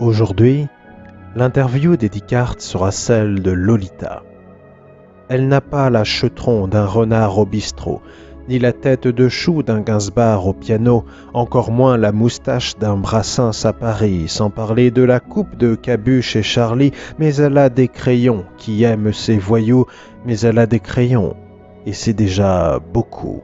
Aujourd'hui, l'interview d'Edicard sera celle de Lolita. Elle n'a pas la chetron d'un renard au bistrot, ni la tête de chou d'un Gainsbourg au piano, encore moins la moustache d'un Brassens à Paris, sans parler de la coupe de Cabu chez Charlie, mais elle a des crayons qui aiment ses voyous, mais elle a des crayons, et c'est déjà beaucoup.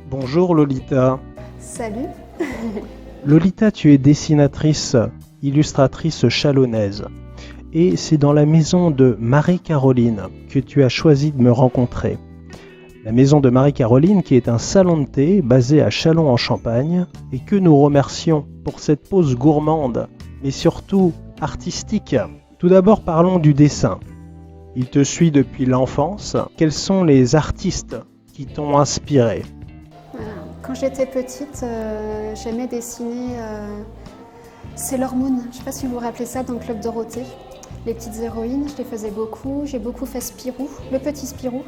Bonjour Lolita. Salut. Lolita, tu es dessinatrice, illustratrice chalonnaise. Et c'est dans la maison de Marie-Caroline que tu as choisi de me rencontrer. La maison de Marie-Caroline qui est un salon de thé basé à Châlons-en-Champagne et que nous remercions pour cette pause gourmande, mais surtout artistique. Tout d'abord parlons du dessin. Il te suit depuis l'enfance. Quels sont les artistes qui t'ont inspiré ? Quand j'étais petite, j'aimais dessiner Sailor Moon. Je ne sais pas si vous vous rappelez ça dans le Club Dorothée. Les petites héroïnes, je les faisais beaucoup. J'ai beaucoup fait Spirou, le petit Spirou,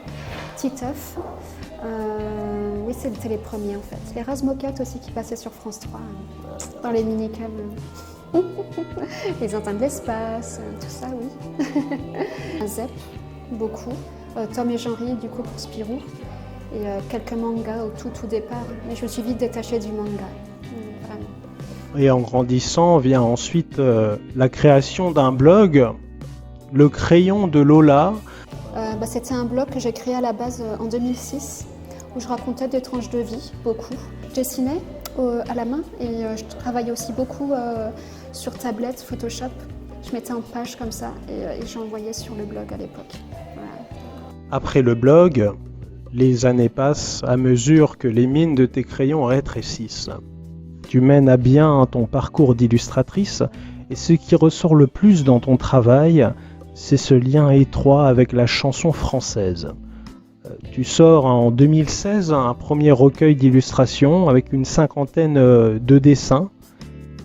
Titeuf. Oui, c'était les premiers en fait. Les Razmokat aussi qui passaient sur France 3, dans les mini-câbles. Les Intins de l'espace, tout ça, oui. Zep, beaucoup. Tom et Jean-Ry, du coup, pour Spirou. Et quelques mangas au tout départ. Mais je me suis vite détachée du manga, vraiment. Et en grandissant vient ensuite la création d'un blog, Le Crayon de Lola. C'était un blog que j'ai créé à la base en 2006, où je racontais des tranches de vie, beaucoup. Je dessinais à la main et je travaillais aussi beaucoup sur tablette, Photoshop. Je mettais en page comme ça et j'envoyais sur le blog à l'époque. Voilà. Après le blog, les années passent à mesure que les mines de tes crayons rétrécissent. Tu mènes à bien ton parcours d'illustratrice et ce qui ressort le plus dans ton travail, c'est ce lien étroit avec la chanson française. Tu sors en 2016 un premier recueil d'illustrations avec une cinquantaine de dessins,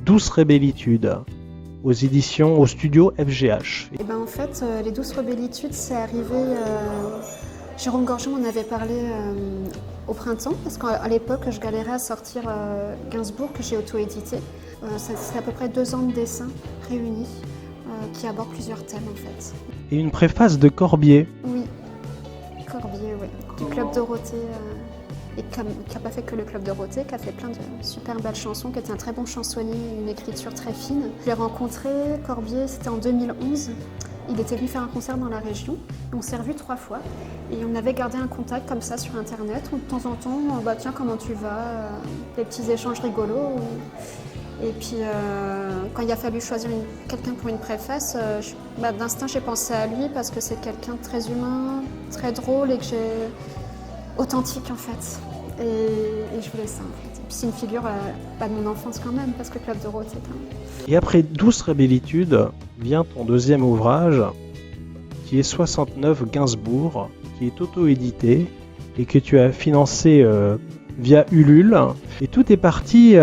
Douce Rébellitude, aux éditions, au studio FGH. Et en fait, les Douces Rébellitudes, c'est arrivé... Jérôme Gorgeon m'en avait parlé au printemps, parce qu'à l'époque, je galérais à sortir Gainsbourg, que j'ai auto-édité. C'est à peu près 2 ans de dessin réunis, qui abordent plusieurs thèmes en fait. Et une préface de Corbier. Oui, Corbier, oui. Du Club Dorothée, et qui n'a pas fait que le Club Dorothée, qui a fait plein de super belles chansons, qui était un très bon chansonnier, une écriture très fine. Je l'ai rencontré, Corbier, c'était en 2011. Il était venu faire un concert dans la région, et on s'est revus 3 fois. Et on avait gardé un contact comme ça sur internet, où de temps en temps, tiens, comment tu vas, des petits échanges rigolos. Et puis, quand il a fallu choisir quelqu'un pour une préface, d'instinct, j'ai pensé à lui parce que c'est quelqu'un de très humain, très drôle et que j'ai authentique en fait. Et je voulais ça en fait. Et puis c'est une figure de mon enfance quand même, parce que Club Dorothée quand même. Et après Douce Rébellitude vient ton deuxième ouvrage, qui est 69 Gainsbourg, qui est auto-édité et que tu as financé via Ulule. Et tout est parti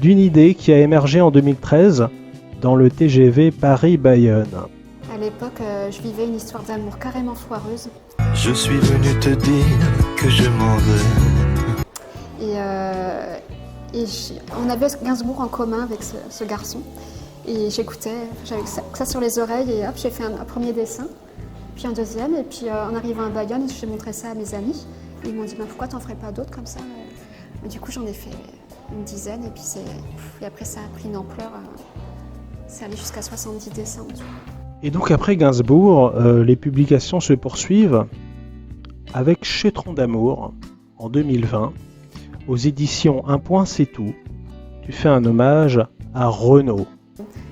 d'une idée qui a émergé en 2013 dans le TGV Paris-Bayonne. À l'époque, je vivais une histoire d'amour carrément foireuse. Je suis venu te dire que je m'en vais. On avait Gainsbourg en commun avec ce garçon. Et j'écoutais, j'avais ça sur les oreilles et hop, j'ai fait un premier dessin, puis un deuxième. Et puis en arrivant à Bayonne, j'ai montré ça à mes amis. Et ils m'ont dit pourquoi t'en ferais pas d'autres comme ça. Et du coup, j'en ai fait une dizaine et puis et après ça a pris une ampleur. C'est allé jusqu'à 70 dessins en tout. Et donc après Gainsbourg, les publications se poursuivent avec Chetron d'amour en 2020, aux éditions Un Point C'est Tout. Tu fais un hommage à Renaud.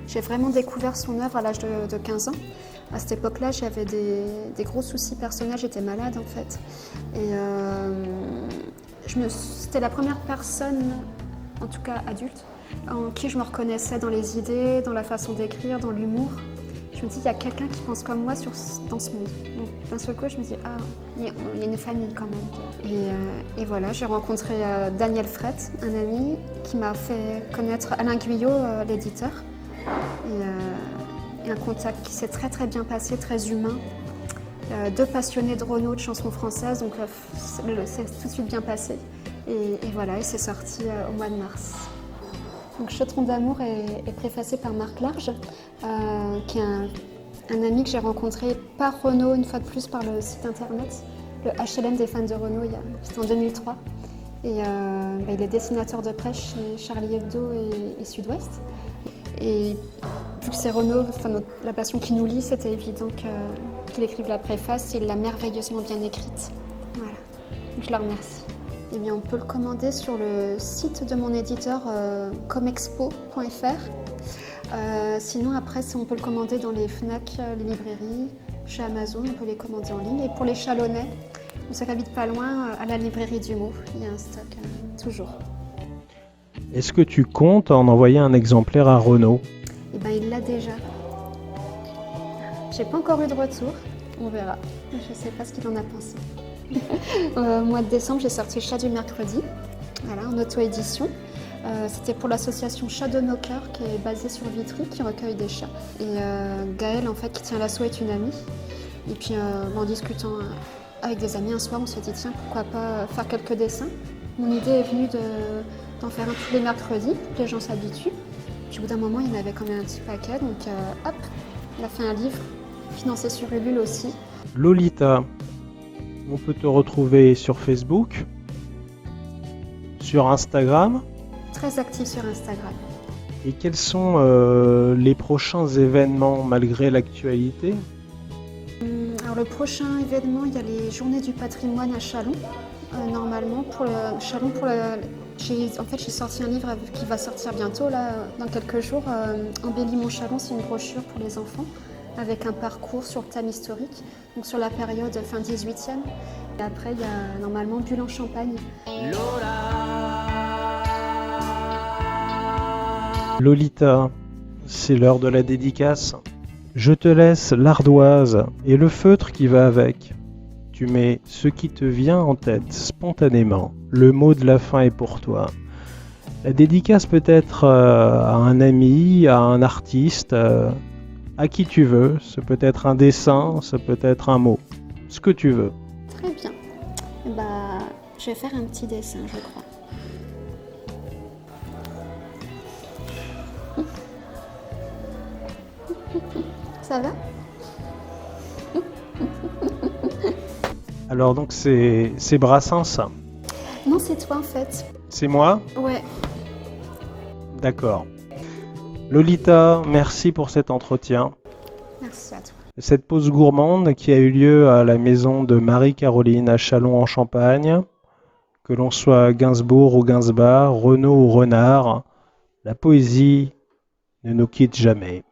J'ai vraiment découvert son œuvre à l'âge de 15 ans. À cette époque-là, j'avais des gros soucis personnels, j'étais malade en fait. Et c'était la première personne, en tout cas adulte, en qui je me reconnaissais dans les idées, dans la façon d'écrire, dans l'humour. Je me dis, il y a quelqu'un qui pense comme moi dans ce monde. Donc, d'un seul coup, je me dis, ah, il y a une famille quand même. Et voilà, j'ai rencontré Daniel Frette, un ami qui m'a fait connaître Alain Guyot, l'éditeur. Et un contact qui s'est très très bien passé, très humain. Deux passionnés de Renaud, de chansons françaises, donc c'est tout de suite bien passé. Et voilà, et c'est sorti au mois de mars. Donc Chaudron d'amour est préfacé par Marc Large, qui est un ami que j'ai rencontré par Renaud, une fois de plus par le site internet, le HLM des fans de Renaud, c'était en 2003. Et il est dessinateur de presse chez Charlie Hebdo et Sud-Ouest. Et vu que c'est Renaud, la passion qui nous lie, c'était évident qu'il écrive la préface et il l'a merveilleusement bien écrite. Voilà, donc je la remercie. Eh bien, on peut le commander sur le site de mon éditeur comexpo.fr. Sinon, après, on peut le commander dans les Fnac, les librairies, chez Amazon, on peut les commander en ligne. Et pour les Chalonnais, on s'habite pas loin, à la librairie du Mot, il y a un stock toujours. Est-ce que tu comptes en envoyer un exemplaire à Renaud? Eh bien, il l'a déjà. J'ai pas encore eu de retour, on verra. Je sais pas ce qu'il en a pensé. Au mois de décembre, j'ai sorti Chat du mercredi, voilà, en auto-édition. C'était pour l'association Chat de nos cœurs qui est basée sur Vitry, qui recueille des chats. Et Gaëlle, en fait, qui tient l'asso, est une amie. Et puis, en discutant avec des amis un soir, on s'est dit, tiens, pourquoi pas faire quelques dessins. Mon idée est venue d'en faire un tous les mercredis, pour que les gens s'habituent. Puis au bout d'un moment, il y en avait quand même un petit paquet, donc hop, on a fait un livre, financé sur Ulule aussi. Lolita, on peut te retrouver sur Facebook, sur Instagram. Très active sur Instagram. Et quels sont les prochains événements malgré l'actualité? Alors le prochain événement, il y a les Journées du patrimoine à Châlons. Normalement, pour le Châlons, j'ai sorti un livre qui va sortir bientôt, là, dans quelques jours. Embellis mon Châlons, c'est une brochure pour les enfants avec un parcours sur le thème historique, donc sur la période fin 18e. Et après, il y a normalement Bulle en Champagne. Lolita, c'est l'heure de la dédicace. Je te laisse l'ardoise et le feutre qui va avec. Tu mets ce qui te vient en tête spontanément. Le mot de la fin est pour toi. La dédicace peut être à un ami, à un artiste, à qui tu veux. Ce peut être un dessin, ce peut être un mot. Ce que tu veux. Très bien. Je vais faire un petit dessin, je crois. Ça va? Alors donc c'est Brassens? Non, c'est toi en fait. C'est moi? Ouais. D'accord. Lolita, merci pour cet entretien. Merci à toi. Cette pause gourmande qui a eu lieu à la maison de Marie-Caroline à Châlons-en-Champagne, que l'on soit Gainsbourg ou Gainsbar, Renaud ou Renard, la poésie ne nous quitte jamais.